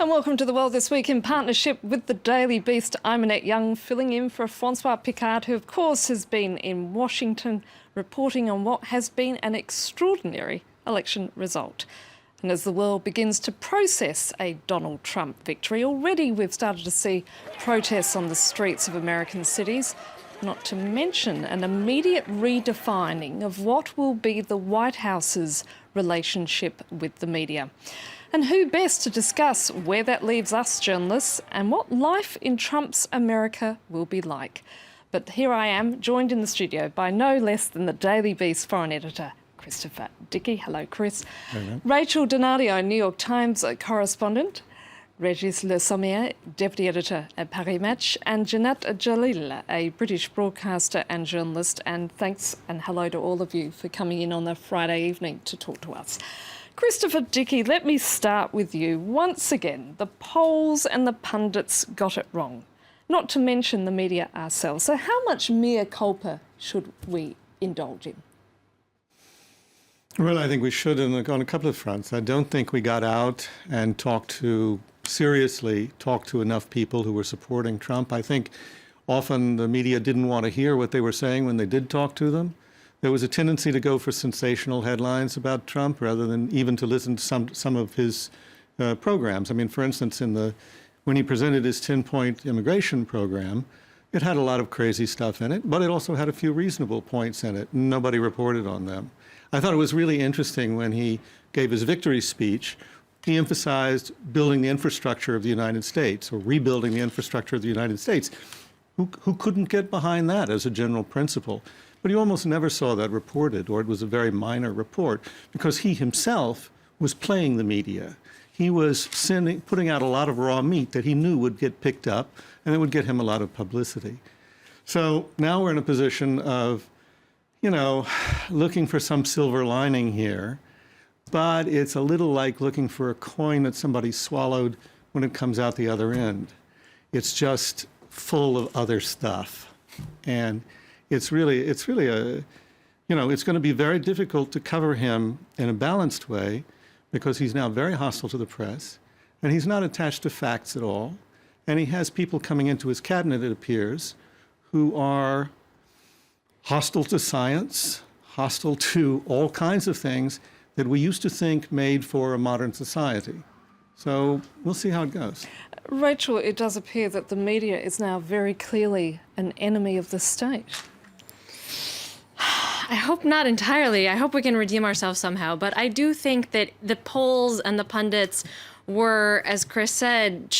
And welcome to The World This Week in partnership with the Daily Beast. I'm Annette Young, filling in for François Picard, who of course has been in Washington reporting on what has been an extraordinary election result. And as the world begins to process a Donald Trump victory, already we've started to see protests on the streets of American cities, not to mention an immediate redefining of what will be the White House's relationship with the media. And who best to discuss where that leaves us journalists and what life in Trump's America will be like. But here I am, joined in the studio by no less than the Daily Beast foreign editor, Christopher Dickey. Hello, Chris. Hello. Rachel Donadio, New York Times correspondent. Régis Le Sommier, deputy editor at Paris Match, and Janat Jalil, a British broadcaster and journalist. And thanks and hello to all of you for coming in on a Friday evening to talk to us. Christopher Dickey, let me start with you. Once again, the polls and the pundits got it wrong, not to mention the media ourselves. So how much mea culpa should we indulge in? Well, I think we should on a couple of fronts. I don't think we got out and seriously talked to enough people who were supporting Trump. I think often the media didn't want to hear what they were saying when they did talk to them. There was a tendency to go for sensational headlines about Trump rather than even to listen to some of his programs. I mean, for instance, when he presented his 10-point immigration program, it had a lot of crazy stuff in it, but it also had a few reasonable points in it. Nobody reported on them. I thought it was really interesting when he gave his victory speech. He emphasized building the infrastructure of the United States, or rebuilding the infrastructure of the United States. Who couldn't get behind that as a general principle? But he almost never saw that reported, or it was a very minor report, because he himself was playing the media. He was putting out a lot of raw meat that he knew would get picked up, and it would get him a lot of publicity. So now we're in a position of, looking for some silver lining here, but it's a little like looking for a coin that somebody swallowed when it comes out the other end. It's just full of other stuff. And it's going to be very difficult to cover him in a balanced way because he's now very hostile to the press and he's not attached to facts at all. And he has people coming into his cabinet, it appears, who are hostile to science, hostile to all kinds of things that we used to think made for a modern society. So we'll see how it goes. Rachel, it does appear that the media is now very clearly an enemy of the state. I hope not entirely. I hope we can redeem ourselves somehow. But I do think that the polls and the pundits were, as Chris said,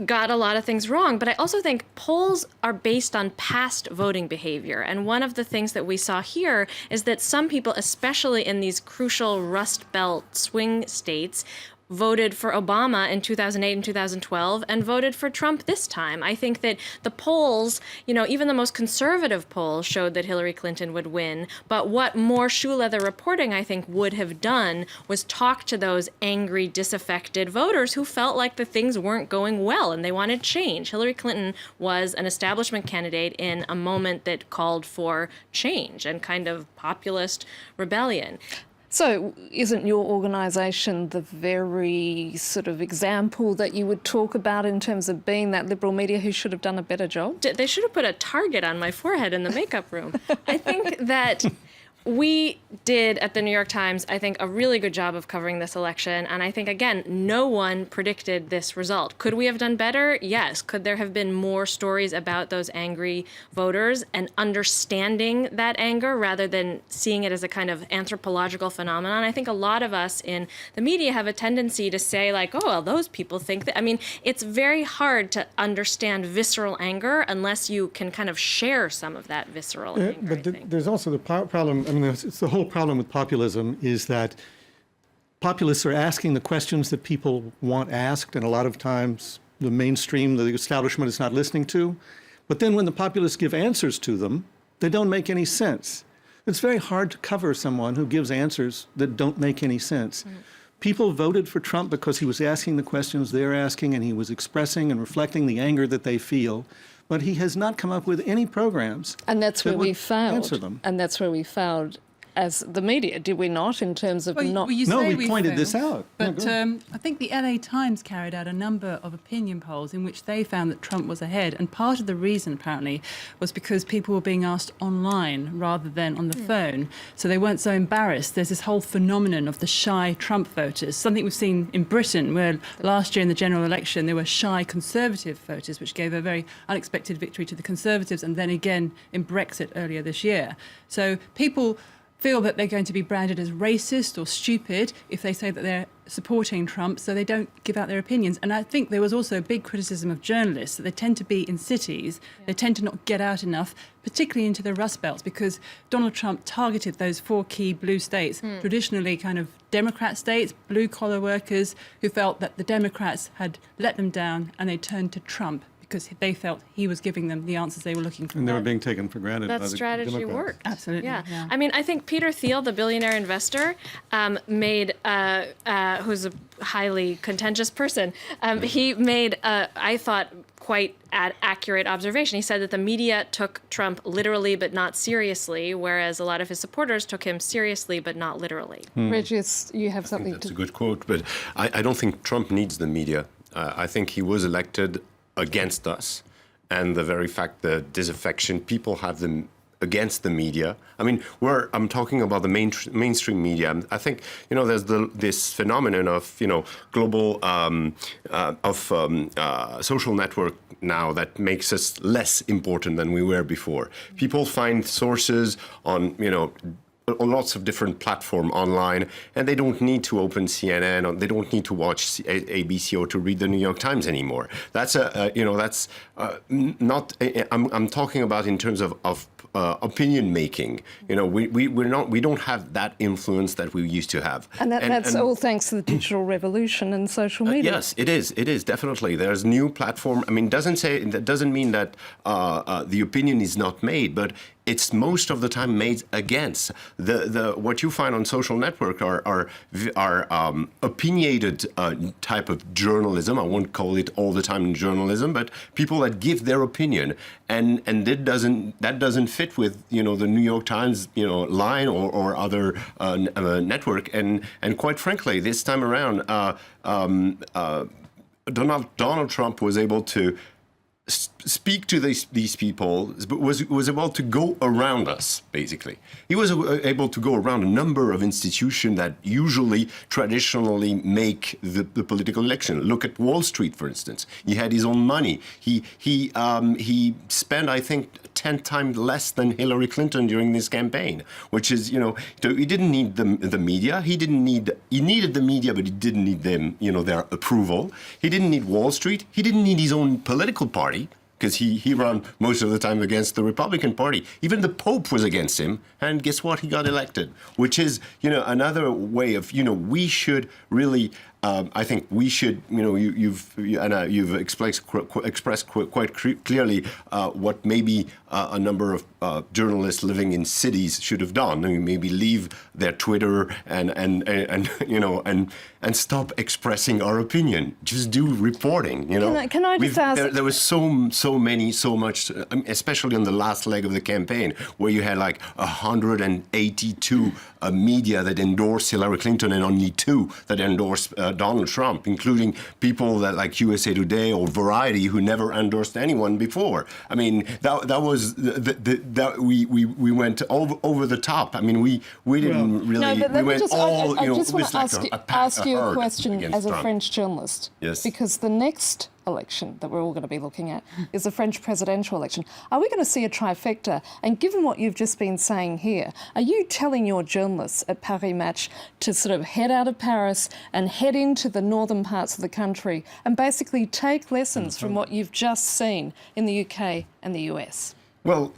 got a lot of things wrong. But I also think polls are based on past voting behavior. And one of the things that we saw here is that some people, especially in these crucial Rust Belt swing states, voted for Obama in 2008 and 2012 and voted for Trump this time. I think that the polls, even the most conservative polls showed that Hillary Clinton would win. But what more shoe leather reporting, I think, would have done was talk to those angry, disaffected voters who felt like the things weren't going well and they wanted change. Hillary Clinton was an establishment candidate in a moment that called for change and kind of populist rebellion. So isn't your organisation the very sort of example that you would talk about in terms of being that liberal media who should have done a better job? They should have put a target on my forehead in the makeup room. I think that we did at the New York Times, I think, a really good job of covering this election. And I think, again, no one predicted this result. Could we have done better? Yes. Could there have been more stories about those angry voters and understanding that anger rather than seeing it as a kind of anthropological phenomenon? I think a lot of us in the media have a tendency to say, like, oh, well, those people think that. I mean, it's very hard to understand visceral anger unless you can kind of share some of that visceral anger. But there's also the problem. It's the whole problem with populism is that populists are asking the questions that people want asked, and a lot of times the mainstream, the establishment is not listening to. But then when the populists give answers to them, they don't make any sense. It's very hard to cover someone who gives answers that don't make any sense. Mm-hmm. People voted for Trump because he was asking the questions they're asking and he was expressing and reflecting the anger that they feel. But he has not come up with any programs. And that's where we failed. Answer them. And that's where we failed. as the media, did we not, in terms of not... you No, say we pointed this out. But I think the LA Times carried out a number of opinion polls in which they found that Trump was ahead. And part of the reason, apparently, was because people were being asked online rather than on the phone. So they weren't so embarrassed. There's this whole phenomenon of the shy Trump voters, something we've seen in Britain, where last year in the general election, there were shy Conservative voters, which gave a very unexpected victory to the Conservatives, and then again in Brexit earlier this year. So people feel that they're going to be branded as racist or stupid if they say that they're supporting Trump, so they don't give out their opinions. And I think there was also a big criticism of journalists, that they tend to be in cities, they tend to not get out enough, particularly into the Rust Belts, because Donald Trump targeted those 4 key blue states, traditionally kind of Democrat states, blue-collar workers, who felt that the Democrats had let them down, and they turned to Trump because they felt he was giving them the answers they were looking for. And they were being taken for granted by That the strategy Democrats. worked. Absolutely. Yeah. I mean, I think Peter Thiel, the billionaire investor, who's a highly contentious person, he made, I thought, quite accurate observation. He said that the media took Trump literally but not seriously, whereas a lot of his supporters took him seriously but not literally. Regis, you have something That's to... a good quote, but I don't think Trump needs the media. I think he was elected against us, and the very fact that disaffection people have them against the media. I mean, I'm talking about the mainstream media. I think there's this phenomenon of global social network now that makes us less important than we were before. People find sources on on lots of different platforms online, and they don't need to open CNN, or they don't need to watch ABC or to read the New York Times anymore. That's not. I'm talking about in terms of opinion making. We don't have that influence that we used to have. And that's all thanks to the digital revolution and social media. Yes, it is. It is definitely. There's new platform. I mean, that doesn't mean that the opinion is not made, but it's most of the time made against. What you find on social network are opinionated type of journalism. I won't call it all the time journalism, but people that give their opinion, and that doesn't fit with the New York Times line or other network. And quite frankly, this time around, Donald Trump was able to speak to these people, but was able to go around us, basically. He was able to go around a number of institutions that usually, traditionally make the political election. Look at Wall Street, for instance. He had his own money. He spent, I think, 10 times less than Hillary Clinton during this campaign, which is, he didn't need the media. He needed the media, but he didn't need them, their approval. He didn't need Wall Street. He didn't need his own political party, because he ran most of the time against the Republican Party. Even the Pope was against him, and guess what? He got elected, which is, another way of, we should really, I think we should, you've expressed quite clearly what maybe a number of journalists living in cities should have done. I mean, maybe leave their Twitter and stop expressing our opinion. Just do reporting. Can I just ask? There was so much, especially on the last leg of the campaign, where you had like 182 media that endorsed Hillary Clinton and only 2 that endorsed Donald Trump, including people that like USA Today or Variety who never endorsed anyone before. I mean, that was we went over the top. I mean, we didn't really. No, but we went all. I just want to ask you a question as a Trump. French journalist. Yes. Because the next election that we're all going to be looking at is the French presidential election. Are we going to see a trifecta? And given what you've just been saying here, are you telling your journalists at Paris Match to sort of head out of Paris and head into the northern parts of the country and basically take lessons from what you've just seen in the UK and the US? Well,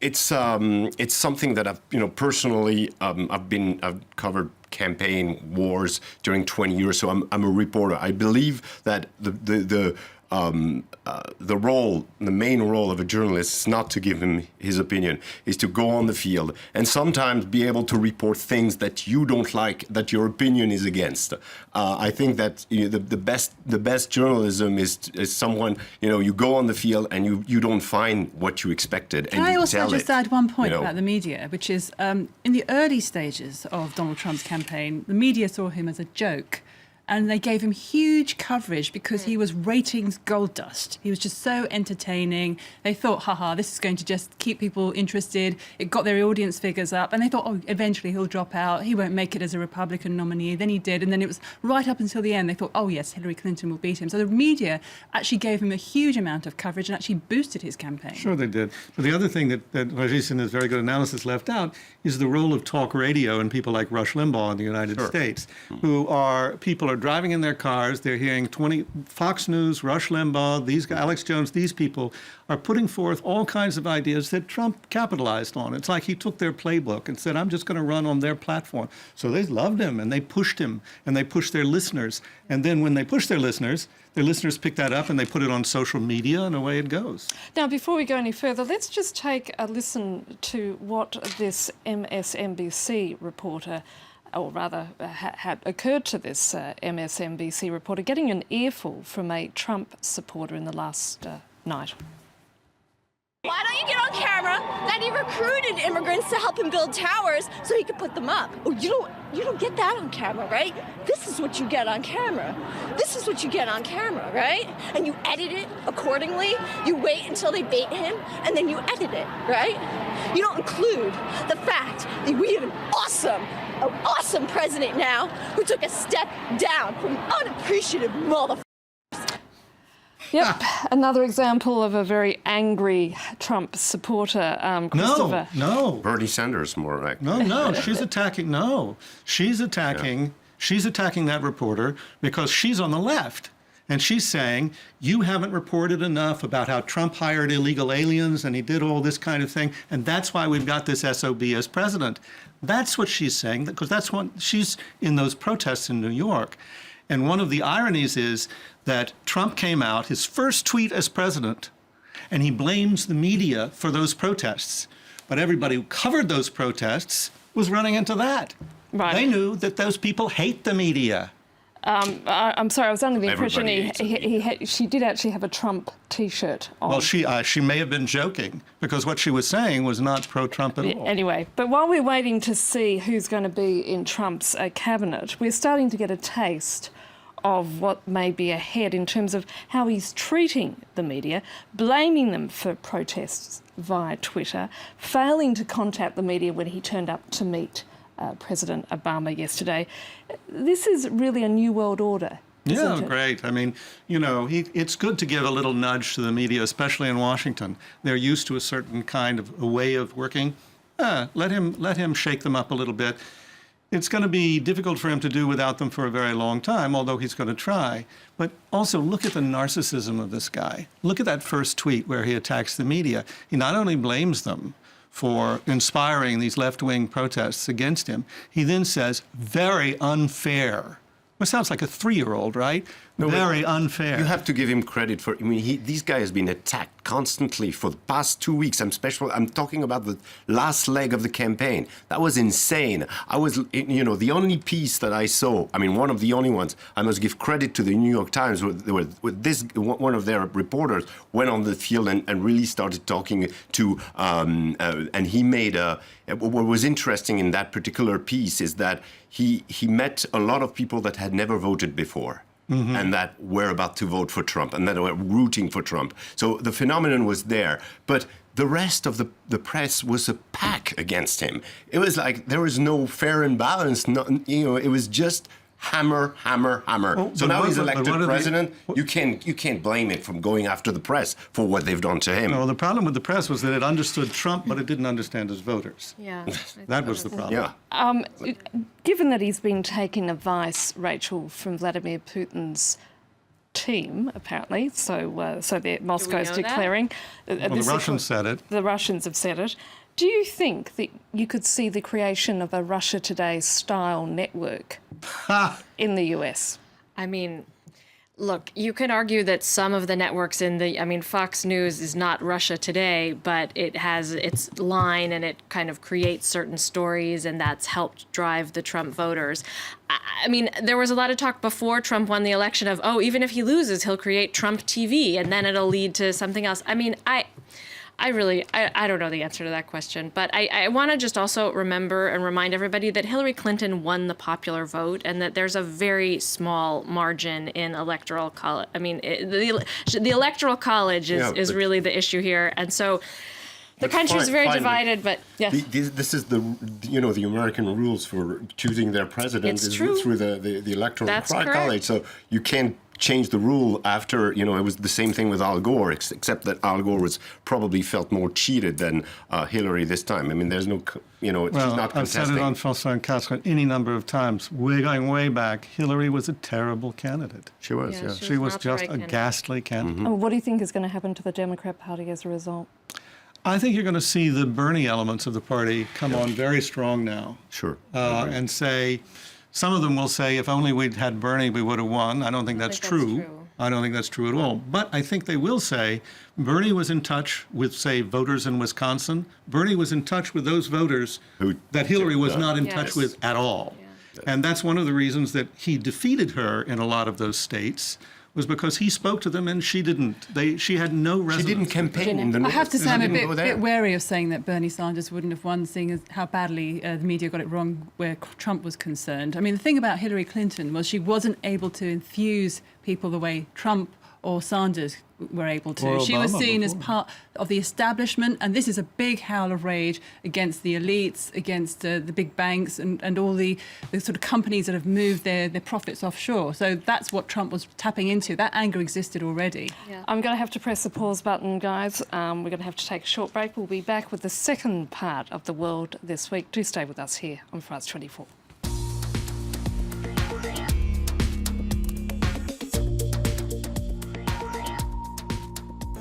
it's something that I've personally I've covered campaign wars during 20 years, so I'm a reporter. I believe that the the main role of a journalist is not to give him his opinion, is to go on the field and sometimes be able to report things that you don't like, that your opinion is against. I think that the best journalism is someone, you go on the field and you don't find what you expected. Can I also just add one point about the media, which is in the early stages of Donald Trump's campaign, the media saw him as a joke. And they gave him huge coverage because he was ratings gold dust. He was just so entertaining. They thought, haha, this is going to just keep people interested. It got their audience figures up. And they thought, oh, eventually he'll drop out. He won't make it as a Republican nominee. Then he did. And then it was right up until the end. They thought, oh, yes, Hillary Clinton will beat him. So the media actually gave him a huge amount of coverage and actually boosted his campaign. Sure, they did. But the other thing that Régis in his very good analysis left out is the role of talk radio and people like Rush Limbaugh in the United States, who are people are driving in their cars, they're hearing Fox News, Rush Limbaugh, these guys, Alex Jones, these people are putting forth all kinds of ideas that Trump capitalized on. It's like he took their playbook and said, I'm just going to run on their platform. So they loved him and they pushed him and they pushed their listeners. And then when they pushed their listeners pick that up and they put it on social media and away it goes. Now, before we go any further, let's just take a listen to what this MSNBC reporter, or rather had occurred to this MSNBC reporter, getting an earful from a Trump supporter in the last night. Why don't you get on camera that he recruited immigrants to help him build towers so he could put them up? Oh, you don't get that on camera, right? This is what you get on camera. This is what you get on camera, right? And you edit it accordingly. You wait until they bait him, and then you edit it, right? You don't include the fact that we have an awesome president now who took a step down from unappreciative motherfucker. Yep, another example of a very angry Trump supporter, Christopher. No. Bernie Sanders, more like. No, she's attacking that reporter because she's on the left. And she's saying, you haven't reported enough about how Trump hired illegal aliens and he did all this kind of thing. And that's why we've got this SOB as president. That's what she's saying, because that's what she's in those protests in New York. And one of the ironies is that Trump came out, his first tweet as president, and he blames the media for those protests. But everybody who covered those protests was running into that. Right. They knew that those people hate the media. I'm sorry, I was under the impression Everybody she did actually have a Trump T-shirt on. Well, she may have been joking, because what she was saying was not pro-Trump at all. Anyway, but while we're waiting to see who's going to be in Trump's cabinet, we're starting to get a taste of what may be ahead in terms of how he's treating the media, blaming them for protests via Twitter, failing to contact the media when he turned up to meet President Obama yesterday. This is really a new world order. Yeah, great. I mean, it's good to give a little nudge to the media, especially in Washington. They're used to a certain kind of a way of working. Let him shake them up a little bit. It's going to be difficult for him to do without them for a very long time, although he's going to try. But also look at the narcissism of this guy. Look at that first tweet where he attacks the media. He not only blames them for inspiring these left-wing protests against him, he then says, very unfair. Well, it sounds like a 3-year-old, right? No, very unfair. You have to give him credit for, this guy has been attacked constantly for the past 2 weeks. I'm talking about the last leg of the campaign. That was insane. I was, the only piece that I saw, one of the only ones, I must give credit to the New York Times, one of their reporters went on the field and really started talking to, and he made what was interesting in that particular piece is that he met a lot of people that had never voted before. Mm-hmm. And that were about to vote for Trump and that were rooting for Trump. So the phenomenon was there. But the rest of the press was a pack against him. It was like there was no fair and balance. It was just hammer, hammer, hammer. Oh, so now he's elected president. You can't blame it from going after the press for what they've done to him. No, the problem with the press was that it understood Trump, but it didn't understand his voters. Yeah, that was the problem. Yeah. Given that he's been taking advice, Rachel, from Vladimir Putin's team, apparently, so Moscow's declaring. The Russians said it. The Russians have said it. Do you think that you could see the creation of a Russia Today style network in the US? Look, you can argue that some of the networks Fox News is not Russia Today, but it has its line and it kind of creates certain stories, and that's helped drive the Trump voters. I mean, there was a lot of talk before Trump won the election of, oh, even if he loses, he'll create Trump TV, and then it'll lead to something else. I mean, I don't know the answer to that question, but I want to just also remember and remind everybody that Hillary Clinton won the popular vote, and that there's a very small margin in electoral college. I mean, the electoral college is really the issue here, and so the country's very divided. But yes, this is the American rules for choosing their president is through the electoral college. So you can't change the rule after, it was the same thing with Al Gore, except that Al Gore probably felt more cheated than Hillary this time. I mean, there's no, she's not contesting. I've said it on François and Catherine any number of times. We're going way back. Hillary was a terrible candidate. She was, yeah. She was just a ghastly candidate. Mm-hmm. What do you think is going to happen to the Democrat Party as a result? I think you're going to see the Bernie elements of the party come on very strong now. Sure. And say, some of them will say, if only we'd had Bernie, we would have won. I don't think that's true. I don't think that's true at all. But I think they will say, Bernie was in touch with, say, voters in Wisconsin. Bernie was in touch with those voters that Hillary was not in touch with at all. Yeah. And that's one of the reasons that he defeated her in a lot of those states, was because he spoke to them and she didn't. She had no resonance. She didn't campaign in the North. I have to say, I'm a bit wary of saying that Bernie Sanders wouldn't have won, seeing as how badly the media got it wrong where Trump was concerned. I mean, the thing about Hillary Clinton was she wasn't able to infuse people the way Trump or Sanders were able to. She was seen as part of the establishment, and this is a big howl of rage against the elites, against the big banks and all the sort of companies that have moved their profits offshore. So that's what Trump was tapping into. That anger existed already. Yeah. I'm going to have to press the pause button, guys. We're going to have to take a short break. We'll be back with the second part of The World This Week. Do stay with us here on France 24.